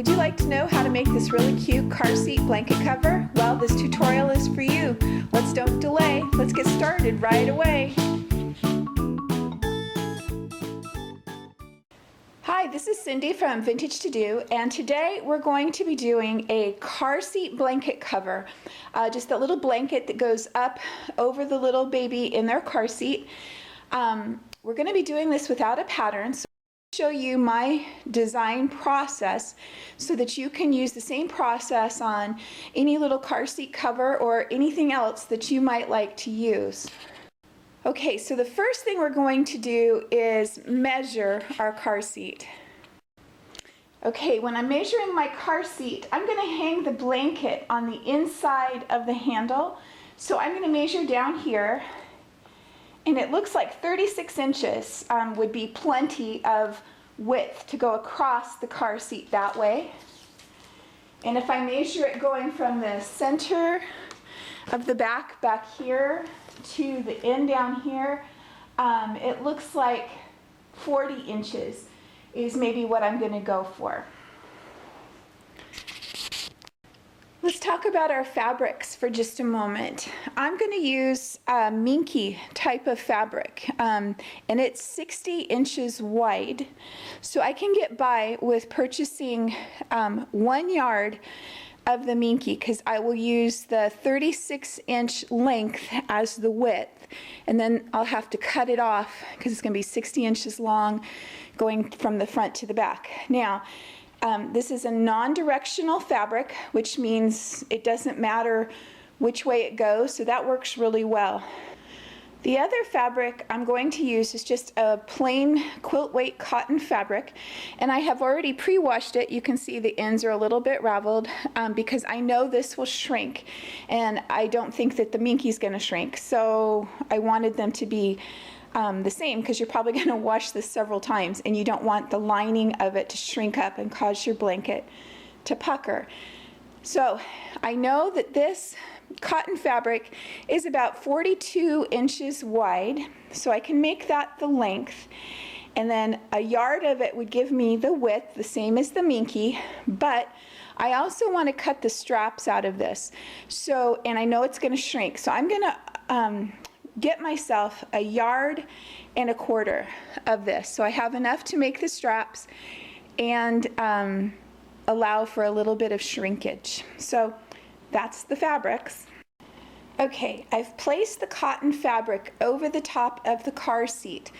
Would you like to know how to make this really cute car seat blanket cover? Well, this tutorial is for you. Don't delay. Let's get started right away. Hi, this is Cindy from Vintage To Do, and today we're going to be doing a car seat blanket cover. Just a little blanket that goes up over the little baby in their car seat. We're going to be doing this without a pattern. So show you my design process so that you can use the same process on any little car seat cover or anything else that you might like to use. Okay, so the first thing we're going to do is measure our car seat. Okay, when I'm measuring my car seat, I'm going to hang the blanket on the inside of the handle. So I'm going to measure down here, and it looks like 36 inches would be plenty of width to go across the car seat that way. And if I measure it going from the center of the back here to the end down here, it looks like 40 inches is maybe what I'm going to go for. Let's talk about our fabrics for just a moment. I'm going to use a minky type of fabric, and it's 60 inches wide. So I can get by with purchasing 1 yard of the minky, because I will use the 36-inch length as the width, and then I'll have to cut it off because it's going to be 60 inches long going from the front to the back. Now, this is a non-directional fabric, which means it doesn't matter which way it goes, so that works really well. The other fabric I'm going to use is just a plain quilt weight cotton fabric, and I have already pre-washed it. You can see the ends are a little bit raveled because I know this will shrink, and I don't think that the minky is going to shrink, so I wanted them to be the same, because you're probably going to wash this several times and you don't want the lining of it to shrink up and cause your blanket to pucker. So I know that this cotton fabric is about 42 inches wide, so I can make that the length, and then a yard of it would give me the width, the same as the minky, but I also want to cut the straps out of this, so, and I know it's going to shrink, so I'm going to get myself 1.25 yards of this, so I have enough to make the straps and allow for a little bit of shrinkage. So that's the fabrics. Okay, I've placed the cotton fabric over the top of the car seat.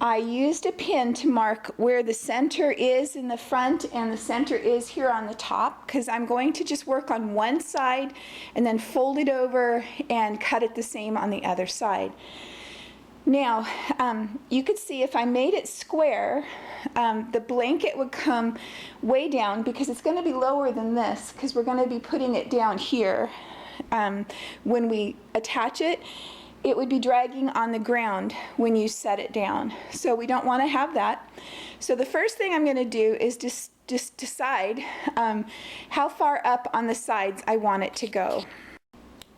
I used a pin to mark where the center is in the front and the center is here on the top, because I'm going to just work on one side and then fold it over and cut it the same on the other side. Now, you could see if I made it square, the blanket would come way down, because it's going to be lower than this, because we're going to be putting it down here. When we attach it, it would be dragging on the ground when you set it down. So we don't want to have that. So the first thing I'm going to do is just decide how far up on the sides I want it to go.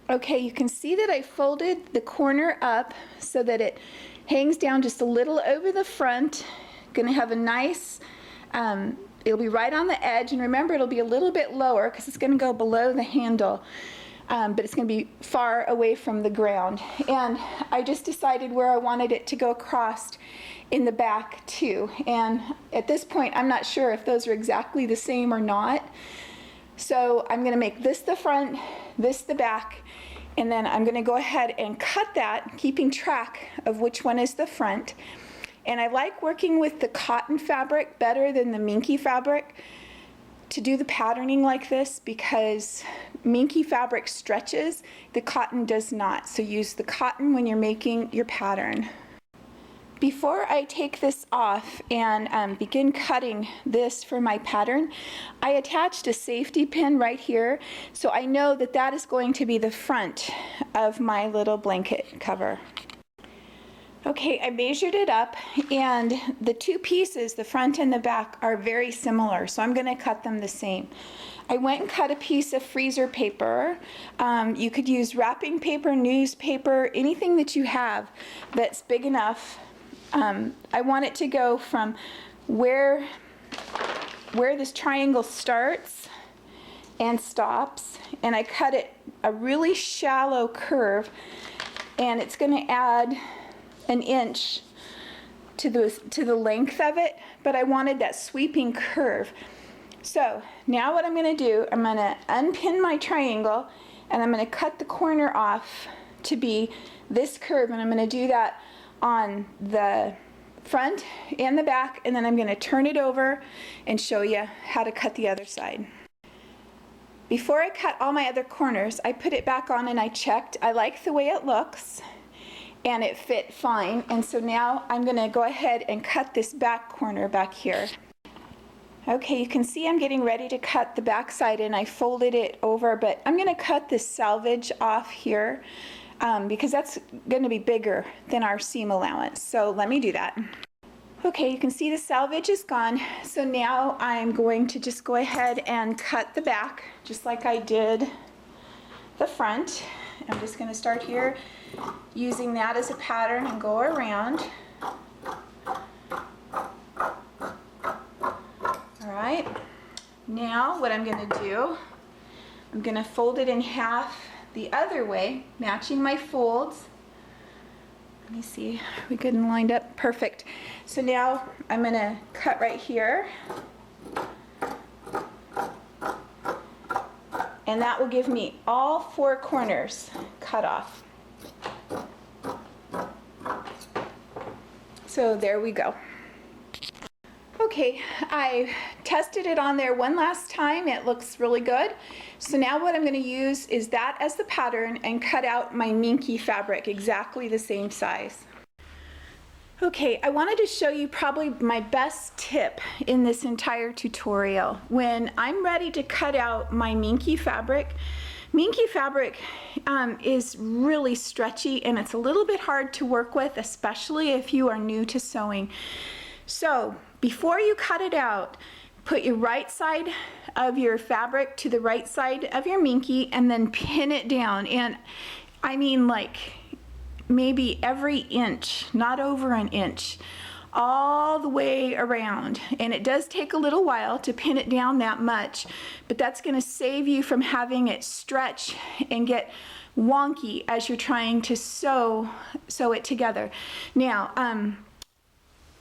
Okay, you can see that I folded the corner up so that it hangs down just a little over the front. Going to have a nice, it'll be right on the edge, and remember, it'll be a little bit lower because it's going to go below the handle. But it's going to be far away from the ground. And I just decided where I wanted it to go across in the back too. And at this point, I'm not sure if those are exactly the same or not. So I'm going to make this the front, this the back, and then I'm going to go ahead and cut that, keeping track of which one is the front. And I like working with the cotton fabric better than the minky fabric to do the patterning like this, because minky fabric stretches, the cotton does not. So use the cotton when you're making your pattern. Before I take this off and begin cutting this for my pattern, I attached a safety pin right here, so I know that that is going to be the front of my little blanket cover. Okay, I measured it up, and the two pieces, the front and the back, are very similar, so I'm going to cut them the same. I went and cut a piece of freezer paper. You could use wrapping paper, newspaper, anything that you have that's big enough. I want it to go from where where this triangle starts and stops, and I cut it a really shallow curve, and it's going to add an inch to the length of it, but I wanted that sweeping curve. So now what I'm going to do, I'm going to unpin my triangle, and I'm going to cut the corner off to be this curve, and I'm going to do that on the front and the back, and then I'm going to turn it over and show you how to cut the other side. Before I cut all my other corners, I put it back on and I checked. I like the way it looks, and it fit fine, and so now I'm going to go ahead and cut this back corner back here. Okay, you can see I'm getting ready to cut the back side, and I folded it over, but I'm going to cut this selvage off here because that's going to be bigger than our seam allowance. So let me do that. Okay, you can see the selvage is gone. So now I'm going to just go ahead and cut the back just like I did the front. I'm just going to start here using that as a pattern and go around. Alright, now what I'm going to do, I'm going to fold it in half the other way, matching my folds. Let me see, are we good and lined up? Perfect. So now I'm going to cut right here. And that will give me all 4 corners cut off. So there we go. Okay, I tested it on there one last time. It looks really good. So now what I'm going to use is that as the pattern and cut out my Minky fabric exactly the same size. Okay, I wanted to show you probably my best tip in this entire tutorial. When I'm ready to cut out my Minky fabric is really stretchy, and it's a little bit hard to work with, especially if you are new to sewing. So before you cut it out, put your right side of your fabric to the right side of your Minky and then pin it down. And I mean, like, maybe every inch, not over an inch, all the way around. And it does take a little while to pin it down that much, but that's going to save you from having it stretch and get wonky as you're trying to sew it together. Now,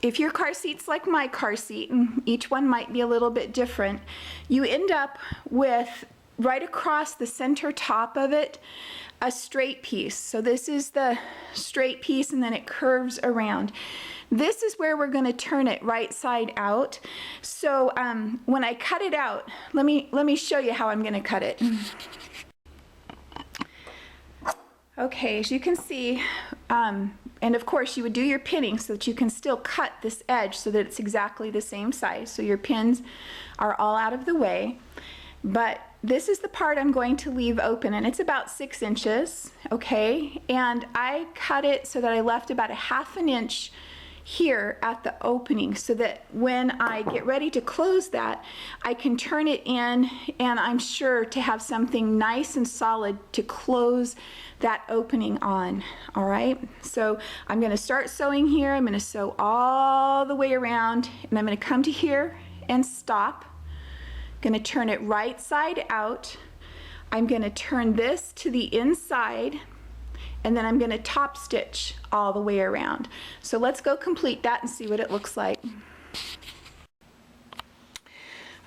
if your car seat's like my car seat, and each one might be a little bit different, you end up with, right across the center top of it, a straight piece. So this is the straight piece, and then it curves around. This is where we're going to turn it right side out. So when I cut it out, let me show you how I'm going to cut it. Okay, as you can see, and of course you would do your pinning so that you can still cut this edge so that it's exactly the same size. So your pins are all out of the way. But this is the part I'm going to leave open, and it's about 6 inches, okay? And I cut it so that I left about a ½ inch here at the opening, so that when I get ready to close that, I can turn it in, and I'm sure to have something nice and solid to close that opening on. All right, so I'm going to start sewing here. I'm going to sew all the way around, and I'm going to come to here and stop. I'm going to turn it right side out. I'm going to turn this to the inside, and then I'm going to top stitch all the way around. So let's go complete that and see what it looks like.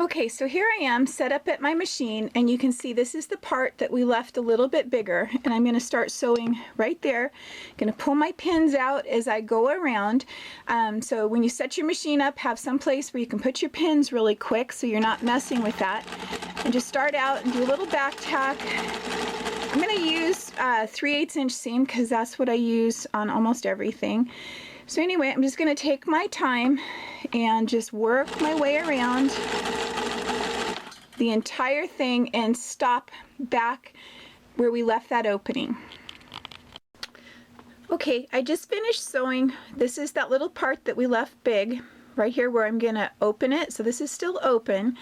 Okay, so here I am set up at my machine, and you can see this is the part that we left a little bit bigger, and I'm going to start sewing right there. I'm going to pull my pins out as I go around. So when you set your machine up, have some place where you can put your pins really quick so you're not messing with that. And just start out and do a little back tack. I'm going to use 3/8 inch seam because that's what I use on almost everything. So anyway, I'm just going to take my time and just work my way around the entire thing and stop back where we left that opening. Okay, I just finished sewing. This is that little part that we left big right here where I'm going to open it. So this is still open,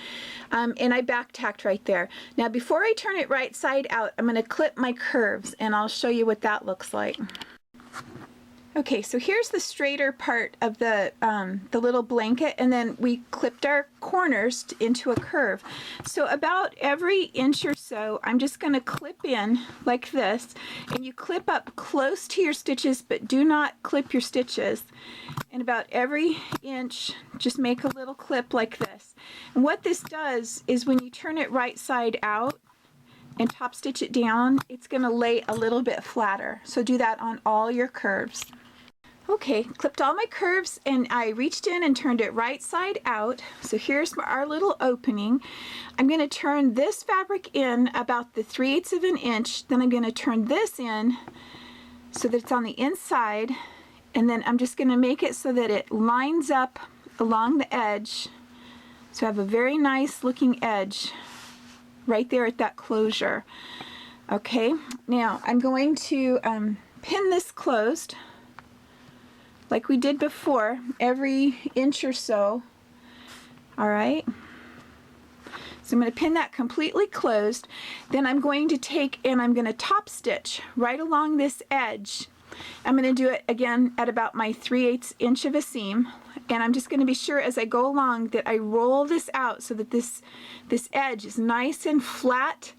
and I back tacked right there. Now before I turn it right side out, I'm going to clip my curves, and I'll show you what that looks like. Okay, so here's the straighter part of the little blanket, and then we clipped our corners into a curve. So about every inch or so, I'm just going to clip in like this, and you clip up close to your stitches, but do not clip your stitches. And about every inch, just make a little clip like this. And what this does is when you turn it right side out and top stitch it down, it's going to lay a little bit flatter. So do that on all your curves. Okay, clipped all my curves, and I reached in and turned it right side out. So here's our little opening. I'm going to turn this fabric in about the 3/8 of an inch. Then I'm going to turn this in so that it's on the inside, and then I'm just going to make it so that it lines up along the edge. So I have a very nice looking edge right there at that closure. Okay, now I'm going to pin this closed like we did before, every inch or so. All right, so I'm going to pin that completely closed. Then I'm going to take and I'm going to top stitch right along this edge. I'm going to do it again at about my 3/8 inch of a seam, and I'm just going to be sure as I go along that I roll this out so that this edge is nice and flat,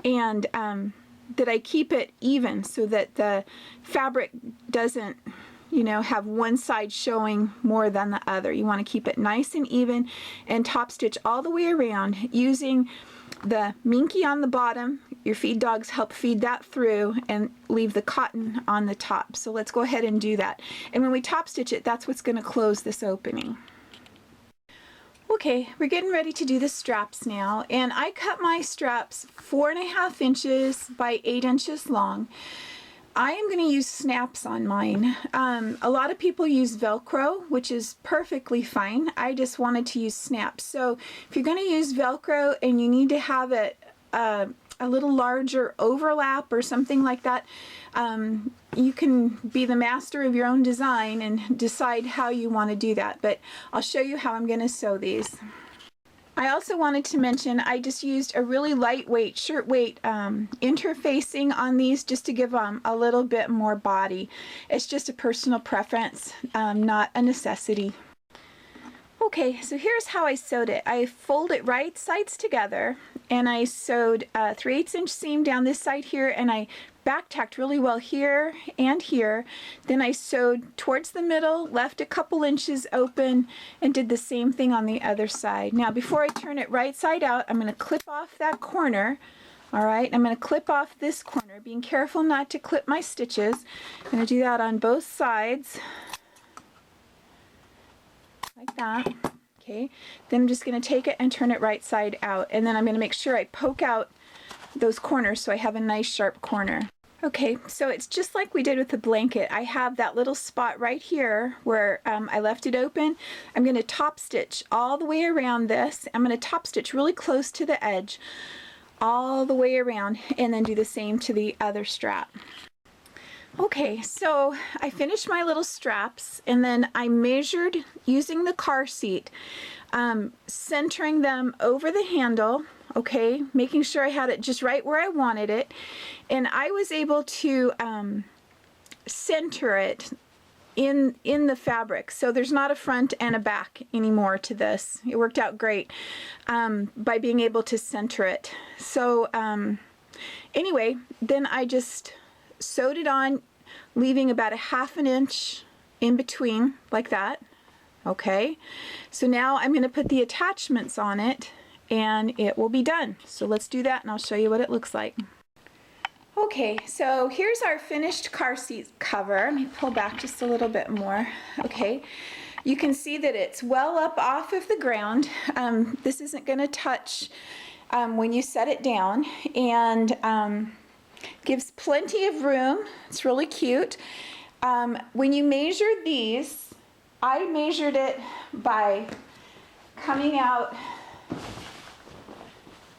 and that I keep it even so that the fabric doesn't, you know, have one side showing more than the other. You want to keep it nice and even, and top stitch all the way around using the minky on the bottom. Your feed dogs help feed that through, and leave the cotton on the top. So let's go ahead and do that. And when we top stitch it, that's what's going to close this opening. Okay, we're getting ready to do the straps now, and I cut my straps 4.5 inches by 8 inches long. I am going to use snaps on mine. A lot of people use Velcro, which is perfectly fine. I just wanted to use snaps. So if you're going to use Velcro and you need to have it a little larger overlap or something like that, you can be the master of your own design and decide how you want to do that. But I'll show you how I'm going to sew these. I also wanted to mention I just used a really lightweight shirt weight interfacing on these just to give them a little bit more body. It's just a personal preference, not a necessity. Okay, so here's how I sewed it. I fold it right sides together, and I sewed a 3/8 inch seam down this side here, and I back tacked really well here and here. Then I sewed towards the middle, left a couple inches open, and did the same thing on the other side. Now before I turn it right side out, I'm going to clip off that corner. All right, I'm going to clip off this corner, being careful not to clip my stitches. I'm going to do that on both sides like that. Okay, then I'm just going to take it and turn it right side out, and then I'm going to make sure I poke out those corners so I have a nice sharp corner. Okay, so it's just like we did with the blanket. I have that little spot right here where I left it open. I'm going to top stitch all the way around this. I'm going to top stitch really close to the edge all the way around, and then do the same to the other strap. Okay, so I finished my little straps, and then I measured using the car seat, centering them over the handle, okay, making sure I had it just right where I wanted it, and I was able to center it in the fabric, so there's not a front and a back anymore to this. It worked out great by being able to center it. So anyway, then I just sewed it on, leaving about 1/2 inch in between like that. Okay, so now I'm going to put the attachments on it, and it will be done. So let's do that, and I'll show you what it looks like. Okay, so here's our finished car seat cover. Let me pull back just a little bit more. Okay, you can see that it's well up off of the ground. This isn't going to touch when you set it down, and gives plenty of room. It's really cute. When you measure these, I measured it by coming out,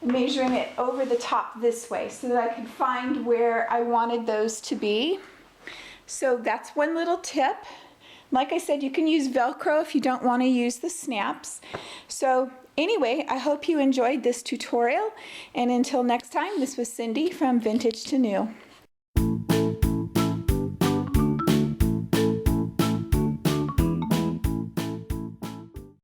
measuring it over the top this way so that I could find where I wanted those to be. So that's one little tip. Like I said, you can use Velcro if you don't want to use the snaps. So anyway, I hope you enjoyed this tutorial, and until next time, this was Cindy from Vintage to New.